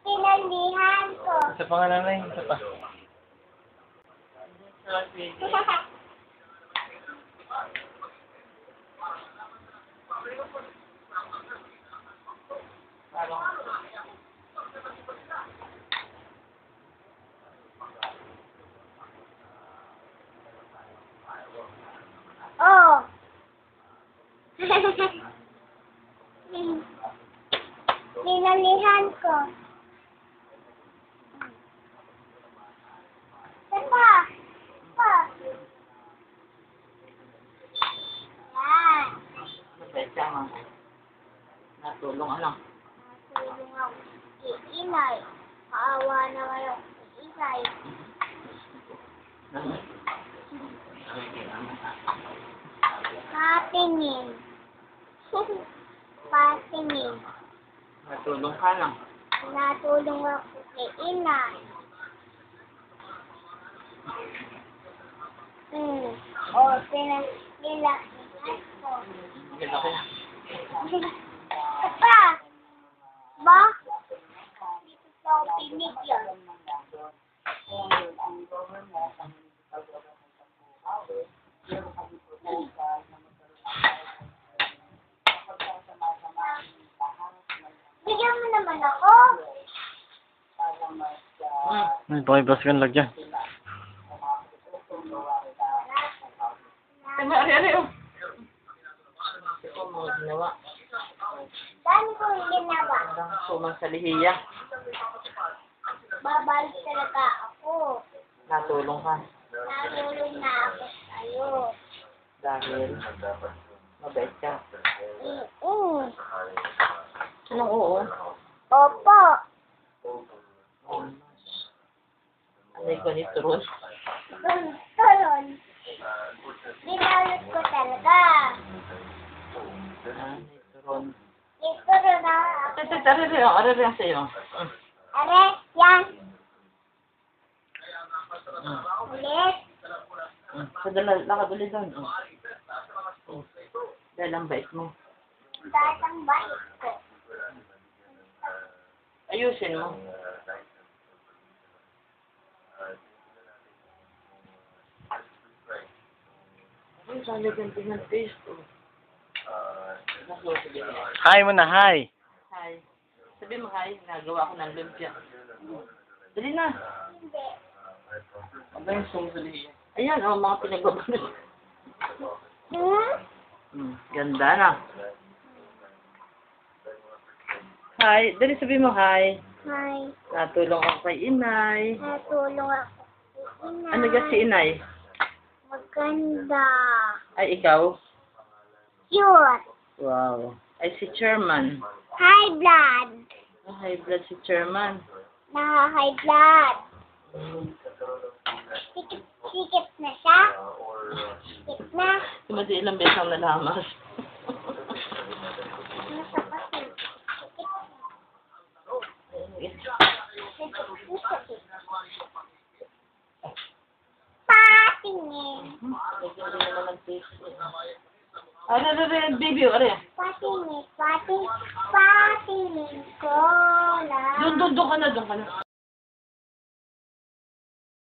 Pinalihan ko. Isa pa nga nanay, isa pa. Oh. Pinalihan ko. Pa. Pa. Yan. Mabait ka nga. Natulong ano? Natulong ako. Iinay. Kaawa naman yung iinay. Patingin. Patingin. Natulong ka lang. Natulong ako kay inay. O, pinalihan ko. Ganda ko. Pa! Ba? Dito sa pinig yan. Bigyan mo naman ako. Ay, pakibas ka lagyan. Ari. Ito mo ginawa. Dami kong ginawa. Parang sumang sa lihiya. Babalik talaga ako. Natulong ka. Natulong na ako sa'yo. Dahil mabait ka. Anong oo? Opo. Ano yung ganito ron? Turon. Dinalot ko talaga. Ito ron. Ito ron na. Ari lang sa'yo. Are, yan. Ulit. Sa lakad ulit doon. Dahil ang bait mo. Dahil ang bait ko. Ayusin mo. Ay, sabi ng pinag-face ko. Hi mo na, hi. Hi. Sabi mo hi, nagawa ko ng lumpia. Dali na. Hindi. Ano yung sumsuli? Ayan, mga pinagbabalit. Ganda na. Hi, dali sabi mo hi. Hi. Natulong ako kay inay. Natulong ako kay inay. Ano ka si inay? Maganda. Ay, ikaw? Cute. Wow. Ay, si chairman. High blood. High blood si chairman. High blood. Sikip na siya. Sikip na. Kumadi ilang beses ang nalamas. Nasa kasi. Patingin. Lagyan din naman ng taste. Baby, are. Patingin. Patingin ko lang. Doon ka na.